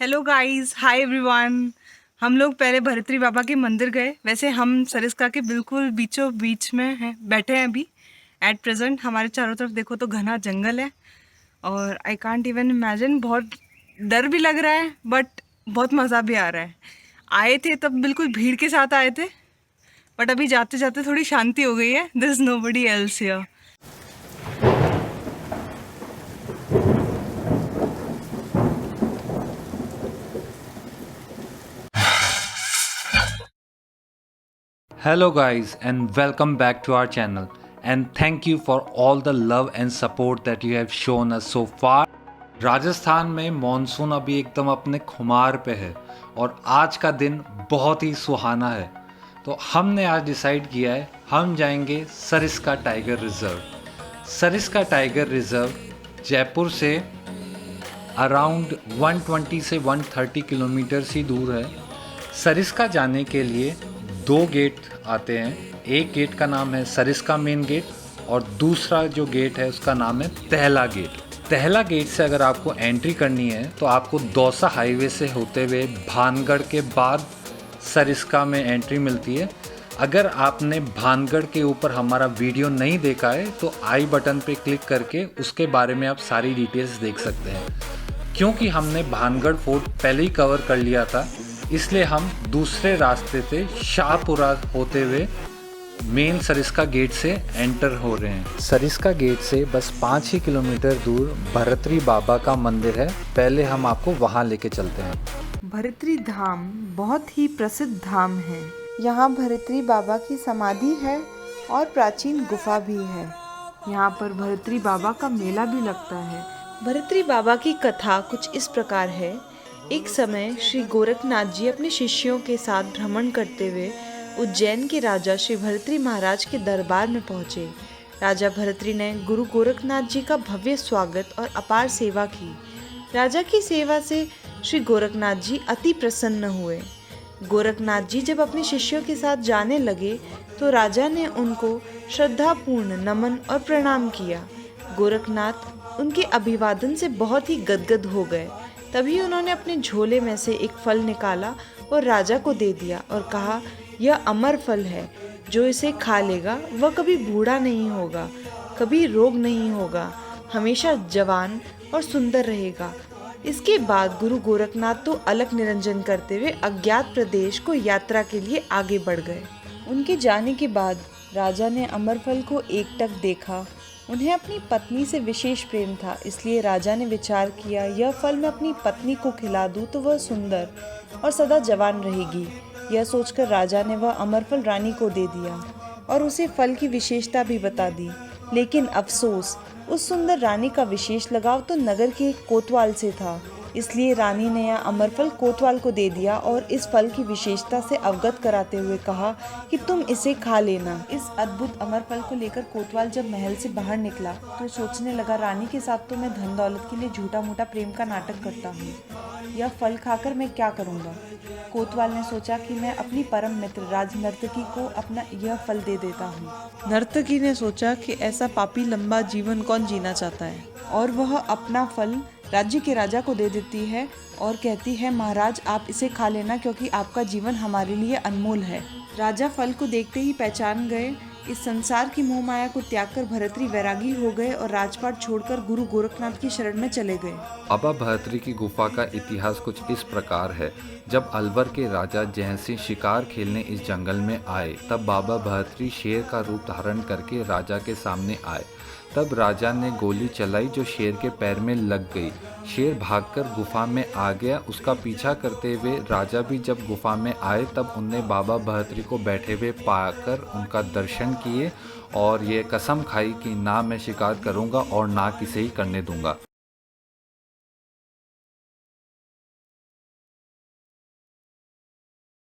Hello guys, hi everyone. हम लोग पहले भरतरी बाबा के मंदिर गए। वैसे हम सरिस्का के बिल्कुल बीचों बीच में हैं, बैठे हैं अभी एट प्रेजेंट। हमारे चारों तरफ देखो तो घना जंगल है और आई कांट इवन इमेजिन। बहुत डर भी लग रहा है बट बहुत मज़ा भी आ रहा है। आए थे तब बिल्कुल भीड़ के साथ आए थे, बट अभी जाते जाते थोड़ी शांति हो गई है। This is nobody else here. Hello guys and welcome back to our channel and thank you for all the love and support that you have shown us so far। Rajasthan में मॉनसून अभी एकदम अपने खुमार पे है और आज का दिन बहुत ही सुहाना है। तो हमने आज डिसाइड किया है हम जाएंगे Sariska tiger reserve. Sariska tiger reserve Jaipur से अराउंड 120 से 130 किलोमीटर ही दूर है। सरिस्का जाने के लिए दो गेट आते हैं। एक गेट का नाम है सरिस्का मेन गेट और दूसरा जो गेट है उसका नाम है तहला गेट। तहला गेट से अगर आपको एंट्री करनी है तो आपको दौसा हाईवे से होते हुए भानगढ़ के बाद सरिस्का में एंट्री मिलती है। अगर आपने भानगढ़ के ऊपर हमारा वीडियो नहीं देखा है तो आई बटन पे क्लिक करके उसके बारे में आप सारी डिटेल्स देख सकते हैं। क्योंकि हमने भानगढ़ फोर्ट पहले ही कवर कर लिया था इसलिए हम दूसरे रास्ते से शाहपुरा होते हुए मेन सरिस्का गेट से एंटर हो रहे हैं। सरिस्का गेट से बस 5 ही किलोमीटर दूर भरतरी बाबा का मंदिर है। पहले हम आपको वहां लेके चलते हैं। भरतरी धाम बहुत ही प्रसिद्ध धाम है। यहाँ भरतरी बाबा की समाधि है और प्राचीन गुफा भी है। यहाँ पर भरतरी बाबा का मेला भी लगता है। भरतरी बाबा की कथा कुछ इस प्रकार है। एक समय श्री गोरखनाथ जी अपने शिष्यों के साथ भ्रमण करते हुए उज्जैन के राजा श्री भरतरी महाराज के दरबार में पहुँचे। राजा भरतरी ने गुरु गोरखनाथ जी का भव्य स्वागत और अपार सेवा की। राजा की सेवा से श्री गोरखनाथ जी अति प्रसन्न हुए। गोरखनाथ जी जब अपने शिष्यों के साथ जाने लगे तो राजा ने उनको श्रद्धापूर्ण नमन और प्रणाम किया। गोरखनाथ उनके अभिवादन से बहुत ही गदगद हो गए। तभी उन्होंने अपने झोले में से एक फल निकाला और राजा को दे दिया और कहा, यह अमर फल है, जो इसे खा लेगा वह कभी बूढ़ा नहीं होगा, कभी रोग नहीं होगा, हमेशा जवान और सुंदर रहेगा। इसके बाद गुरु गोरखनाथ तो अलख निरंजन करते हुए अज्ञात प्रदेश को यात्रा के लिए आगे बढ़ गए। उनके जाने के बाद राजा ने अमर फल को एकटक देखा। उन्हें अपनी पत्नी से विशेष प्रेम था, इसलिए राजा ने विचार किया, यह फल मैं अपनी पत्नी को खिला दूं तो वह सुंदर और सदा जवान रहेगी। यह सोचकर राजा ने वह अमर फल रानी को दे दिया और उसे फल की विशेषता भी बता दी। लेकिन अफसोस, उस सुंदर रानी का विशेष लगाव तो नगर के एक कोतवाल से था, इसलिए रानी ने यह अमर फल कोतवाल को दे दिया और इस फल की विशेषता से अवगत कराते हुए कहा कि तुम इसे खा लेना। इस अद्भुत अमर फल को लेकर कोतवाल जब महल से बाहर निकला तो सोचने लगा, रानी के साथ तो मैं धन दौलत के लिए झूठा मूठा प्रेम का नाटक करता हूँ, यह फल खाकर मैं क्या करूँगा। कोतवाल ने सोचा कि मैं अपनी परम मित्र राज नर्तकी को अपना यह फल दे देता हूँ। नर्तकी ने सोचा कि ऐसा पापी लंबा जीवन कौन जीना चाहता है, और वह अपना फल राज्य के राजा को दे देती है और कहती है, महाराज आप इसे खा लेना क्योंकि आपका जीवन हमारे लिए अनमोल है। राजा फल को देखते ही पहचान गए। इस संसार की मोह माया को त्याग कर भरतरी वैरागी हो गए और राजपाट छोड़कर गुरु गोरखनाथ की शरण में चले गए। बाबा भरतरी की गुफा का इतिहास कुछ इस प्रकार है। जब अलवर के राजा जयसिंह शिकार खेलने इस जंगल में आए तब बाबा भरतरी शेर का रूप धारण करके राजा के सामने आए। तब राजा ने गोली चलाई जो शेर के पैर में लग गई। शेर भागकर गुफा में आ गया। उसका पीछा करते हुए राजा भी जब गुफा में आए तब उनने बाबा भरतरी को बैठे हुए पाकर उनका दर्शन किए और ये कसम खाई कि ना मैं शिकार करूंगा और ना किसे ही करने दूंगा।